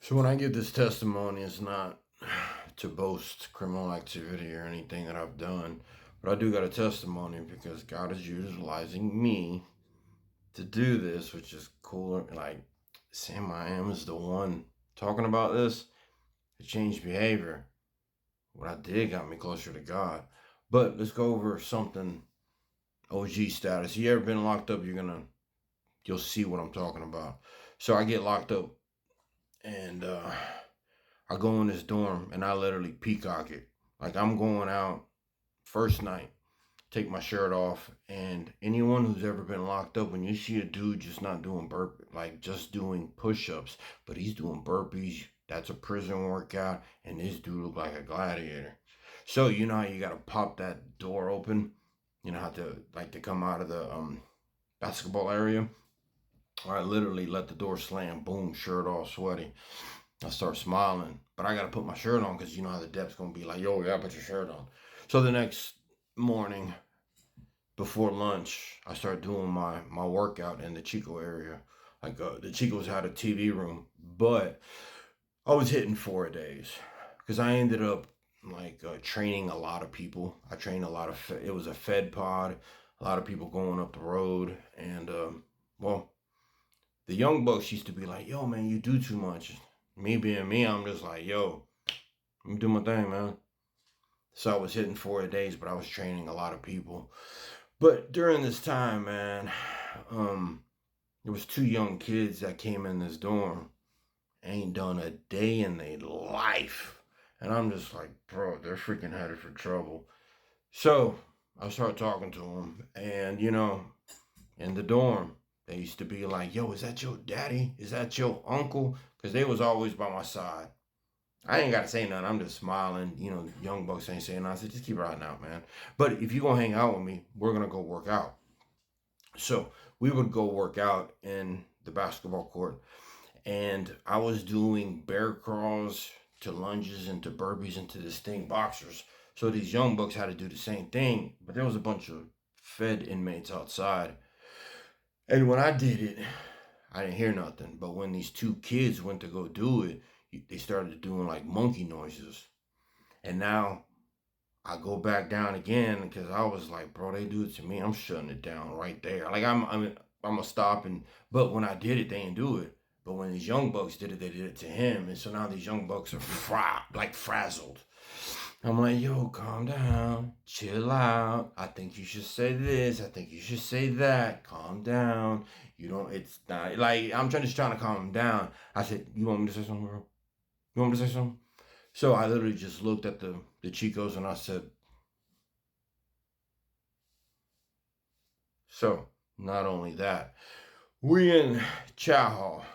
So when I give this testimony, it's not to boast criminal activity or anything that I've done, but I do got a testimony because God is utilizing me to do this, which is cool. Like Sam I am is the one talking about this to change behavior. What I did got me closer to God. But let's go over something OG status. You ever been locked up, you'll see what I'm talking about. So I get locked up and I go in this dorm and I literally peacock it. Like I'm going out first night, take my shirt off, and anyone who's ever been locked up, when you see a dude just not doing like just doing push-ups, but he's doing burpees, that's a prison workout, and this dude look like a gladiator. So you know how you gotta pop that door open, you know how to come out of the basketball area. I literally let the door slam, boom, shirt all sweaty. I start smiling, but I gotta put my shirt on because you know how the depth's gonna be like, yo, you gotta put your shirt on. So the next morning before lunch, I start doing my workout in the Chico area. Like the Chicos had a TV room, but I was hitting 4 days because I ended up training a lot of people. I trained a lot of. It was a Fed pod, a lot of people going up the road, and well, the young bucks used to be like, "Yo, man, you do too much." Me being me, I'm just like, "Yo, I'm doing my thing, man." So I was hitting 4 days, but I was training a lot of people. But during this time, man, um, there was two young kids that came in this dorm, ain't done a day in their life. And I'm just like, bro, they're freaking headed for trouble. So I start talking to them, and in the dorm, they used to be like, yo, is that your daddy? Is that your uncle? Because they was always by my side. I ain't got to say nothing. I'm just smiling. Young bucks ain't saying nothing. I said, just keep riding out, man. But if you going to hang out with me, we're going to go work out. So we would go work out in the basketball court. And I was doing bear crawls to lunges and to burpees and to this thing, boxers. So these young bucks had to do the same thing. But there was a bunch of Fed inmates outside. And when I did it, I didn't hear nothing. But when these two kids went to go do it, they started doing like monkey noises. And now I go back down again because I was like, bro, they do it to me. I'm shutting it down right there. Like I'm gonna stop but when I did it, they didn't do it. But when these young bucks did it, they did it to him. And so now these young bucks are frazzled. I'm like, yo, calm down, chill out. I think you should say this. I think you should say that. Calm down. You don't. It's not like just trying to calm him down. I said, you want me to say something, bro? You want me to say something? So I literally just looked at the Chicos and I said, so not only that, we in chow hall.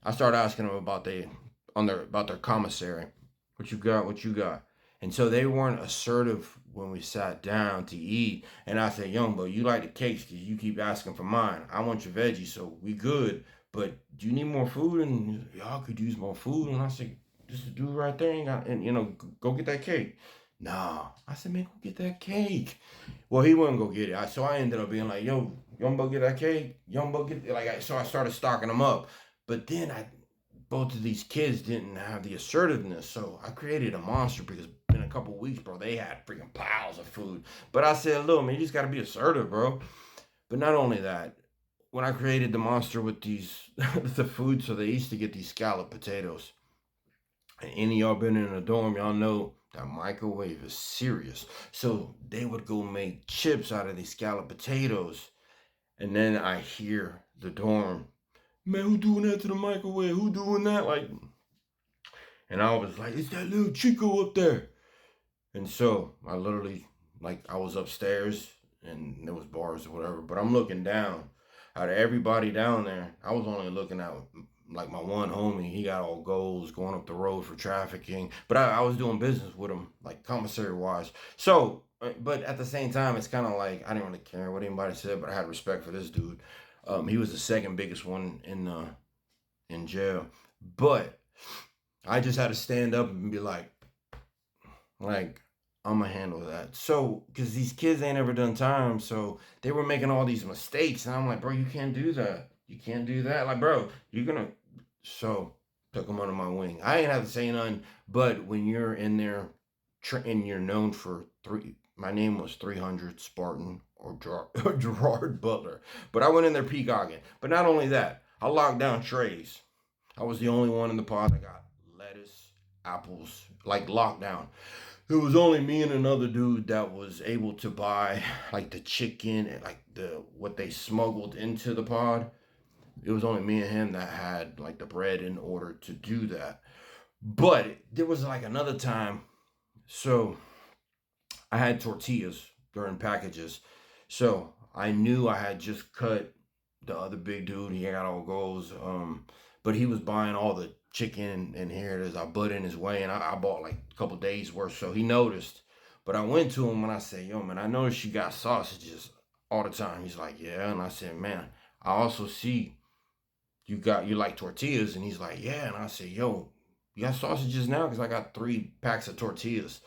I started asking them about their commissary. What you got? What you got? And so they weren't assertive when we sat down to eat. And I said, young, but you like the cakes because you keep asking for mine. I want your veggies, so we good. But do you need more food? And y'all could use more food. And I said, this is the dude right there. Go get that cake. Nah. I said, man, go get that cake. Well, he wouldn't go get it. So I ended up being like, yo, young buck get that cake. Young buck get so I started stocking them up. But then both of these kids didn't have the assertiveness. So I created a monster because in a couple weeks, bro, they had freaking piles of food. But I said, look, man, you just got to be assertive, bro. But not only that, when I created the monster with the food, so they used to get these scalloped potatoes. And any of y'all been in a dorm, y'all know that microwave is serious. So they would go make chips out of these scalloped potatoes. And then I hear the dorm, man, who doing that to the microwave? Who doing that? And I was like, it's that little Chico up there. And so I literally, I was upstairs and there was bars or whatever, but I'm looking down. Out of everybody down there, I was only looking at like my one homie. He got all goals going up the road for trafficking, but I was doing business with him, like commissary wise. So, but at the same time, it's kind of like I didn't really care what anybody said, but I had respect for this dude. He was the second biggest one in jail, but I just had to stand up and be like I'm gonna handle that. So, because these kids ain't ever done time, so they were making all these mistakes, and I'm like, bro, you can't do that. You can't do that. Like, bro, you're gonna. So Took them under my wing. I ain't have to say nothing, but when you're in there and you're known for my name was 300 Spartan or Gerard Butler, but I went in there peacocking. But not only that, I locked down trays. I was the only one in the pod that got lettuce, apples, like locked down. It was only me and another dude that was able to buy like the chicken and like what they smuggled into the pod. It was only me and him that had like the bread in order to do that. But there was like another time. So I had tortillas during packages. So I knew I had just cut the other big dude. He got all goals. But he was buying all the chicken, and here it is. I butt in his way, and I bought like a couple days worth. So he noticed. But I went to him and I said, "Yo, man, I noticed you got sausages all the time." He's like, "Yeah," and I said, "Man, I also see you like tortillas," and he's like, "Yeah," and I said, "Yo, you got sausages now? Because I got 3 packs of tortillas."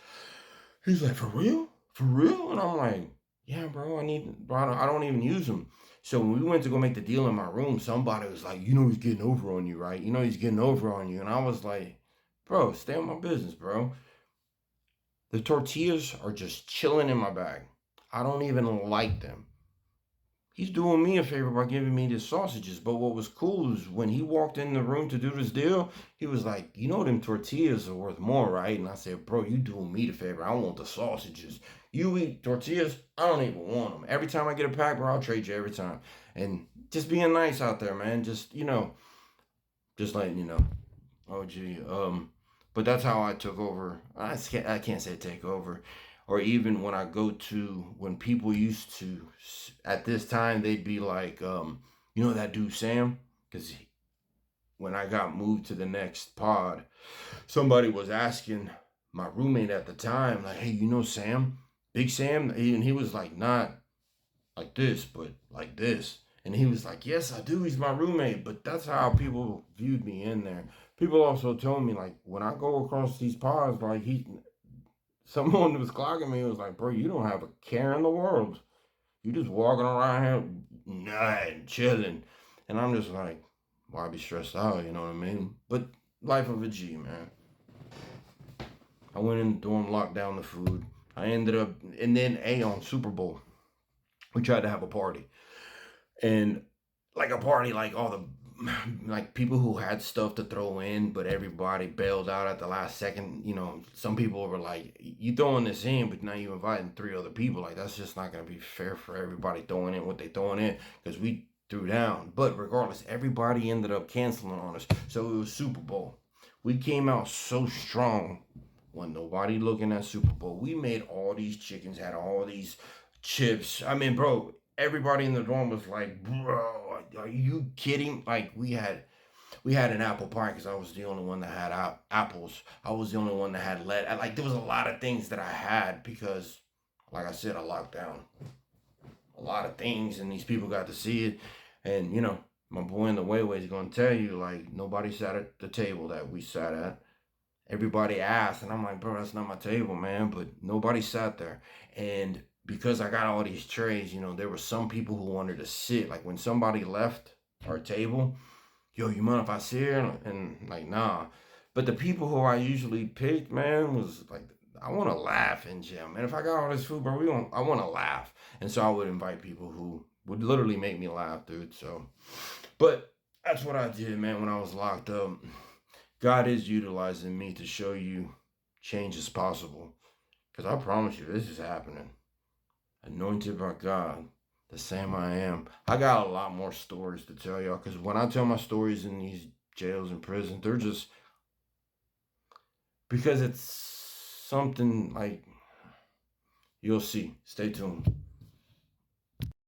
He's like, "For real? For real?" And I'm like, "Yeah, bro, I don't even use them." So when we went to go make the deal in my room, somebody was like, "You know he's getting over on you, right? You know he's getting over on you." And I was like, "Bro, stay on my business, bro. The tortillas are just chilling in my bag. I don't even like them. He's doing me a favor by giving me the sausages." But what was cool is when he walked in the room to do this deal, he was like, "You know them tortillas are worth more, right?" And I said, "Bro, you doing me the favor. I want the sausages. You eat tortillas, I don't even want them. Every time I get a pack, bro, I'll trade you every time." And just being nice out there, man. Just letting you know. Oh, gee. But that's how I took over. I can't say take over. Or even when I go to, when people used to, at this time, they'd be like, you know that dude Sam? Because when I got moved to the next pod, somebody was asking my roommate at the time, like, "Hey, you know Sam? Big Sam?" And he was like, "Not like this, but like this." And he was like, "Yes, I do. He's my roommate." But that's how people viewed me in there. People also told me, like, when I go across these pods, like, someone was clocking me. It was like, "Bro, you don't have a care in the world. You just walking around here, nothing, chilling." And I'm just like, why be stressed out? You know what I mean? But life of a G, man. I went in the dorm, locked down the food. I ended up, and then on Super Bowl, we tried to have a party. And like a party, like all the like people who had stuff to throw in, but everybody bailed out at the last second. Some people were like, "You throwing this in, but now you inviting 3 other people. Like that's just not gonna be fair for everybody throwing in what they throwing in because we threw down." But regardless, everybody ended up canceling on us. So it was Super Bowl. We came out so strong when nobody looking at Super Bowl. We made all these chickens, had all these chips. I mean, bro, everybody in the dorm was like, "Bro, are you kidding?" Like we had an apple pie because I was the only one that had apples. I was the only one that had lead. Like there was a lot of things that I had because, like I said, I locked down a lot of things, and these people got to see it. And my boy in the Wayway is gonna tell you, like, nobody sat at the table that we sat at. Everybody asked, and I'm like, "Bro, that's not my table, man." But nobody sat there. And because I got all these trays, there were some people who wanted to sit. Like when somebody left our table, "Yo, you mind if I sit here?" And like, nah. But the people who I usually picked, man, was like, I want to laugh in jail, man. If I got all this food, bro, I want to laugh. And so I would invite people who would literally make me laugh, dude. So, but that's what I did, man, when I was locked up. God is utilizing me to show you change is possible. Because I promise you, this is happening. Anointed by God, the same I am. I got a lot more stories to tell y'all. Because when I tell my stories in these jails and prisons, they're just because it's something like you'll see. Stay tuned.